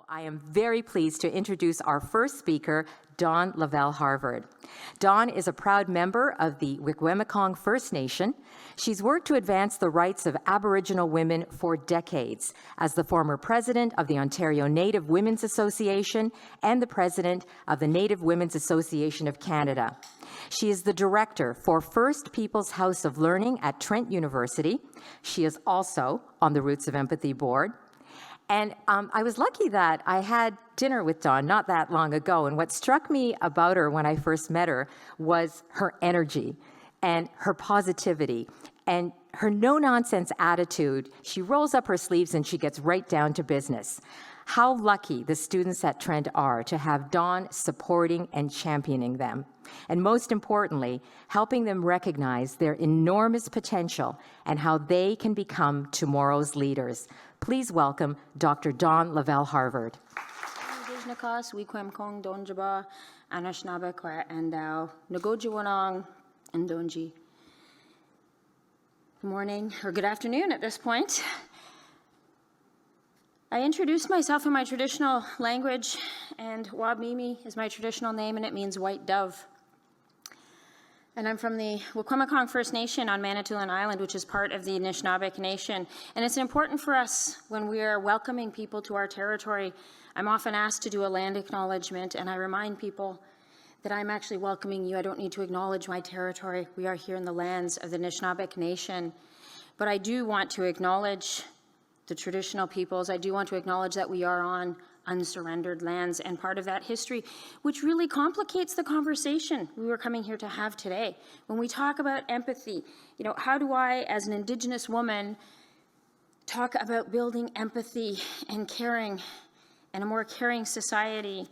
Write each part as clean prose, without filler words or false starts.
I am very pleased to introduce our first speaker, Dawn Lavell-Harvard. Dawn is a proud member of the Wiikwemkoong First Nation. She's worked to advance the rights of Aboriginal women for decades as the former president of the Ontario Native Women's Association and the president of the Native Women's Association of Canada. She is the director for First Peoples House of Learning at Trent University. She is also on the Roots of Empathy board. And I was lucky that I had dinner with Dawn not that long ago, and what struck me about her when I first met her was her energy and her positivity and her no-nonsense attitude. She rolls up her sleeves and she gets right down to business. How lucky the students at Trent are to have Dawn supporting and championing them, and most importantly, helping them recognize their enormous potential and how they can become tomorrow's leaders. Please welcome Dr. Dawn Lavell-Harvard. Indigenous, Wiikwemkoong Donjaba, Anashnabekwa, and Nagojiwanong, and Donji. Good morning, or good afternoon at this point. I introduced myself in my traditional language, and Wabmimi is my traditional name, and it means white dove. And I'm from the Wiikwemkoong First Nation on Manitoulin Island, which is part of the Anishinaabe Nation. And it's important for us when we are welcoming people to our territory. I'm often asked to do a land acknowledgement, and I remind people that I'm actually welcoming you. I don't need to acknowledge my territory. We are here in the lands of the Anishinaabe Nation. But I do want to acknowledge the traditional peoples. I do want to acknowledge that we are on unsurrendered lands, and part of that history, which really complicates the conversation we were coming here to have today. When we talk about empathy, how do I, as an Indigenous woman, talk about building empathy and caring and a more caring society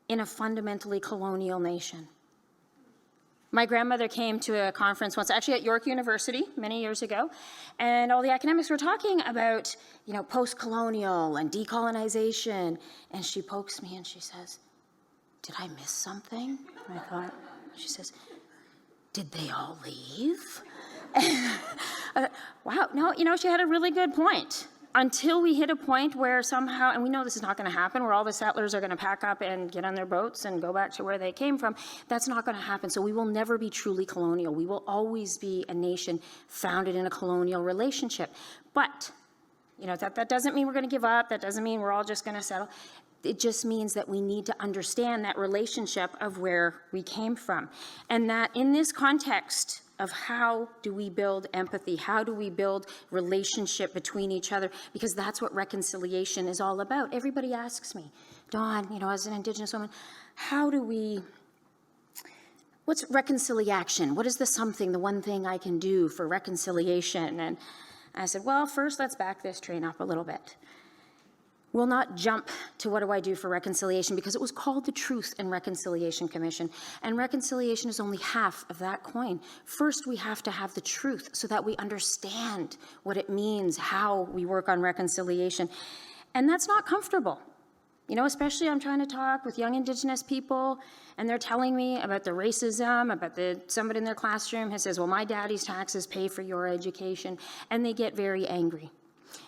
in a fundamentally colonial nation? My grandmother came to a conference once, actually at York University many years ago, and all the academics were talking about, post-colonial and decolonization, and she pokes me and she says, "Did I miss something?" And I thought, she says, "Did they all leave?" Wow, no, she had a really good point. Until we hit a point where somehow, and we know this is not going to happen, where all the settlers are going to pack up and get on their boats and go back to where they came from, that's not going to happen. So we will never be truly colonial. We will always be a nation founded in a colonial relationship. But, that doesn't mean we're going to give up. That doesn't mean we're all just going to settle. It just means that we need to understand that relationship of where we came from. And that in this context of how do we build empathy, how do we build relationship between each other, because that's what reconciliation is all about. Everybody asks me, Dawn, as an Indigenous woman, what's reconciliation? What is the one thing I can do for reconciliation? And I said, well, first let's back this train up a little bit. We'll not jump to what do I do for reconciliation, because it was called the Truth and Reconciliation Commission, and reconciliation is only half of that coin. First, we have to have the truth so that we understand what it means, how we work on reconciliation, and that's not comfortable. Especially I'm trying to talk with young Indigenous people, and they're telling me about the racism, about somebody in their classroom who says, well, my daddy's taxes pay for your education, and they get very angry.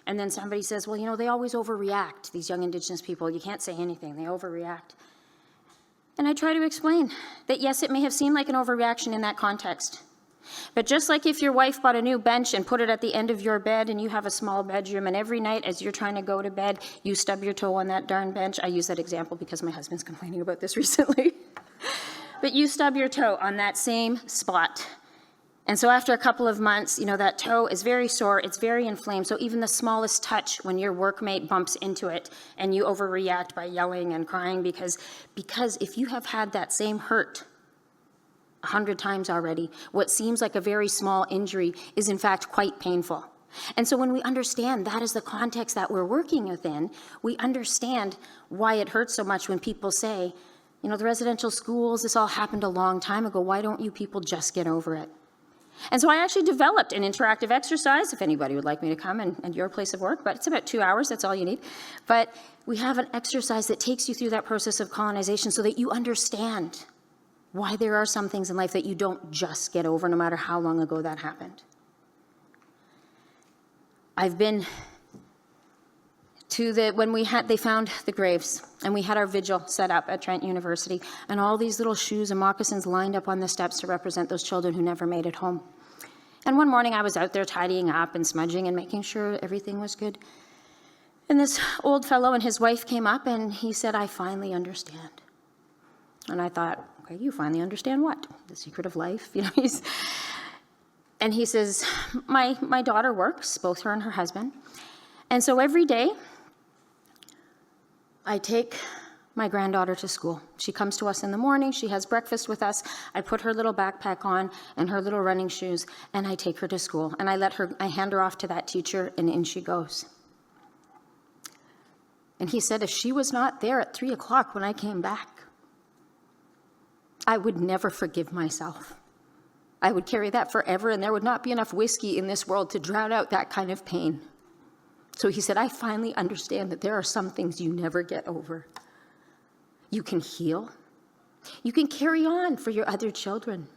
And then somebody says, well, they always overreact, these young Indigenous people. You can't say anything, they overreact. And I try to explain that, yes, it may have seemed like an overreaction in that context. But just like if your wife bought a new bench and put it at the end of your bed and you have a small bedroom, and every night as you're trying to go to bed, you stub your toe on that darn bench. I use that example because my husband's complaining about this recently. But you stub your toe on that same spot. And so after a couple of months, that toe is very sore, it's very inflamed. So even the smallest touch when your workmate bumps into it and you overreact by yelling and crying, because if you have had that same hurt 100 times already, what seems like a very small injury is in fact quite painful. And so when we understand that is the context that we're working within, we understand why it hurts so much when people say, the residential schools, this all happened a long time ago. Why don't you people just get over it? And so I actually developed an interactive exercise, if anybody would like me to come and your place of work, but it's about 2 hours, that's all you need. But we have an exercise that takes you through that process of colonization so that you understand why there are some things in life that you don't just get over, no matter how long ago that happened. I've been they found the graves, and we had our vigil set up at Trent University, and all these little shoes and moccasins lined up on the steps to represent those children who never made it home. And one morning I was out there tidying up and smudging and making sure everything was good. And this old fellow and his wife came up and he said, "I finally understand." And I thought, okay, you finally understand what? The secret of life? And he says, my daughter works, both her and her husband. And so every day I take my granddaughter to school. She comes to us in the morning, she has breakfast with us, I put her little backpack on and her little running shoes, and I take her to school. And I hand her off to that teacher, and in she goes. And he said, if she was not there at 3 o'clock when I came back, I would never forgive myself. I would carry that forever, and there would not be enough whiskey in this world to drown out that kind of pain. So he said, I finally understand that there are some things you never get over. You can heal. You can carry on for your other children.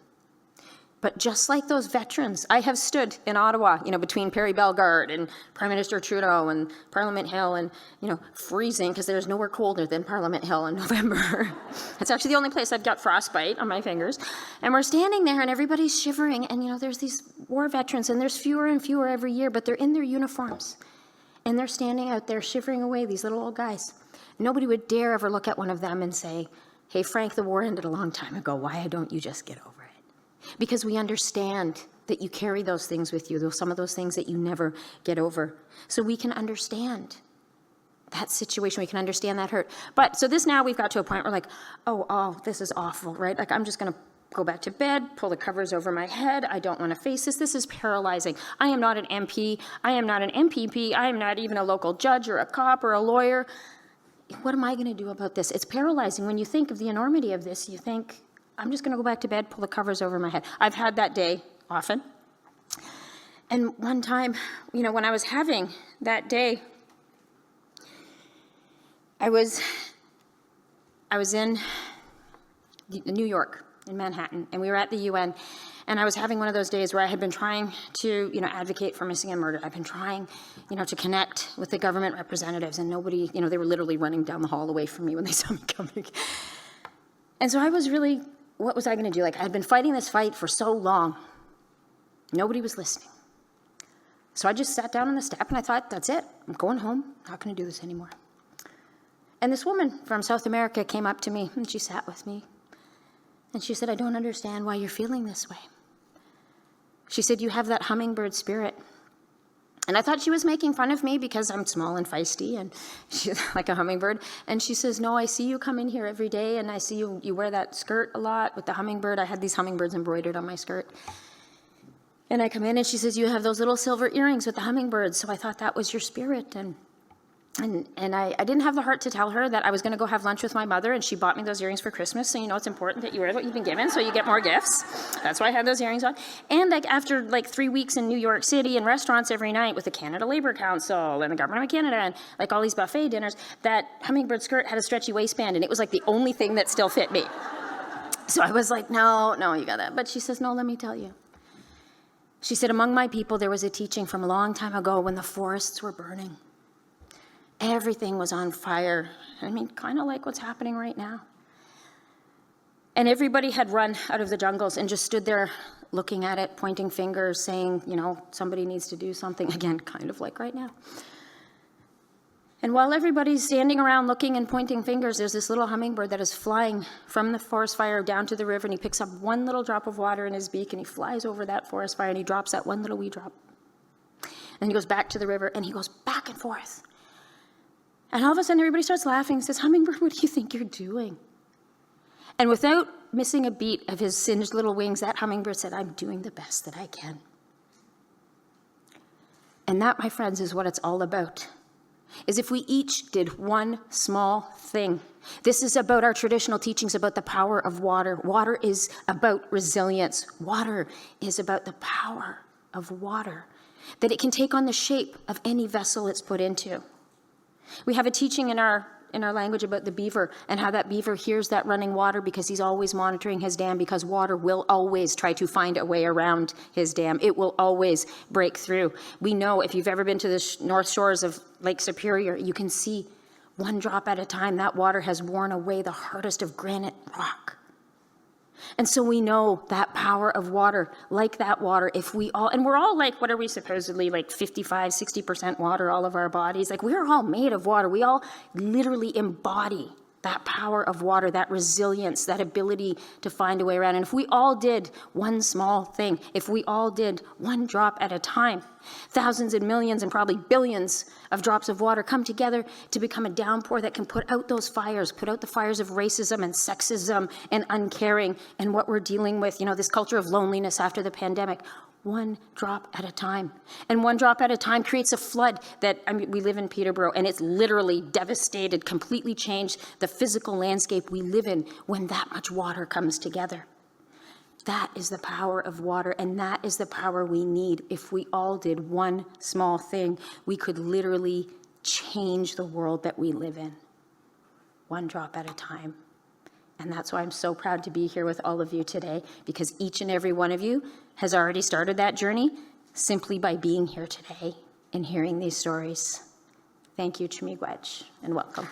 But just like those veterans, I have stood in Ottawa, between Perry Bellegarde and Prime Minister Trudeau and Parliament Hill and, freezing, because there's nowhere colder than Parliament Hill in November. That's actually the only place I've got frostbite on my fingers. And we're standing there and everybody's shivering, and, there's these war veterans, and there's fewer and fewer every year, but they're in their uniforms. And they're standing out there shivering away, these little old guys. Nobody would dare ever look at one of them and say, hey, Frank, the war ended a long time ago. Why don't you just get over it? Because we understand that you carry those things with you, some of those things that you never get over. So we can understand that situation. We can understand that hurt. But so now we've got to a point where oh, this is awful, right? I'm just going to go back to bed, pull the covers over my head. I don't want to face this. This is paralyzing. I am not an MP. I am not an MPP. I am not even a local judge or a cop or a lawyer. What am I going to do about this? It's paralyzing. When you think of the enormity of this, you think, I'm just going to go back to bed, pull the covers over my head. I've had that day often. And one time, when I was having that day, I was in New York, in Manhattan, and we were at the UN, and I was having one of those days where I had been trying to, advocate for missing and murdered. I've been trying, to connect with the government representatives, and nobody, they were literally running down the hall away from me when they saw me coming. And so I was really, what was I going to do? I'd been fighting this fight for so long. Nobody was listening. So I just sat down on the step, and I thought, that's it. I'm going home. I'm not going to do this anymore. And this woman from South America came up to me, and she sat with me. And she said, I don't understand why you're feeling this way. She said, you have that hummingbird spirit. And I thought she was making fun of me because I'm small and feisty and she's like a hummingbird. And she says, no, I see you come in here every day, and I see you wear that skirt a lot with the hummingbird. I had these hummingbirds embroidered on my skirt. And I come in and she says, you have those little silver earrings with the hummingbirds. So I thought that was your spirit. And I didn't have the heart to tell her that I was going to go have lunch with my mother, and she bought me those earrings for Christmas, so it's important that you wear what you've been given so you get more gifts. That's why I had those earrings on. And after 3 weeks in New York City in restaurants every night with the Canada Labour Council and the Government of Canada and all these buffet dinners, that hummingbird skirt had a stretchy waistband, and it was the only thing that still fit me. So I was like, no, you got that. But she says, no, let me tell you. She said, among my people there was a teaching from a long time ago when the forests were burning. Everything was on fire. Kind of like what's happening right now. And everybody had run out of the jungles and just stood there looking at it, pointing fingers, saying, somebody needs to do something. Again, kind of like right now. And while everybody's standing around looking and pointing fingers, there's this little hummingbird that is flying from the forest fire down to the river, and he picks up one little drop of water in his beak, and he flies over that forest fire, and he drops that one little wee drop. And he goes back to the river, and he goes back and forth. And all of a sudden, everybody starts laughing and says, hummingbird, what do you think you're doing? And without missing a beat of his singed little wings, that hummingbird said, I'm doing the best that I can. And that, my friends, is what it's all about. Is if we each did one small thing. This is about our traditional teachings about the power of water. Water is about resilience. Water is about the power of water, that it can take on the shape of any vessel it's put into. We have a teaching in our in our language about the beaver and how that beaver hears that running water because he's always monitoring his dam, because water will always try to find a way around his dam. It will always break through. We know, if you've ever been to the north shores of Lake Superior, you can see one drop at a time that water has worn away the hardest of granite rock. And so we know that power of water, like that water, if we all, and we're all like, what are we supposedly, like 55, 60% water, all of our bodies? Like, we're all made of water. We all literally embody that power of water, that resilience, that ability to find a way around. And if we all did one small thing, if we all did one drop at a time, thousands and millions and probably billions of drops of water come together to become a downpour that can put out those fires, put out the fires of racism and sexism and uncaring and what we're dealing with, this culture of loneliness after the pandemic. One drop at a time. And one drop at a time creates a flood that, we live in Peterborough, and it's literally devastated, completely changed the physical landscape we live in when that much water comes together. That is the power of water, and that is the power we need. If we all did one small thing, we could literally change the world that we live in. One drop at a time. And that's why I'm so proud to be here with all of you today, because each and every one of you has already started that journey simply by being here today and hearing these stories. Thank you, Miigwech, and welcome.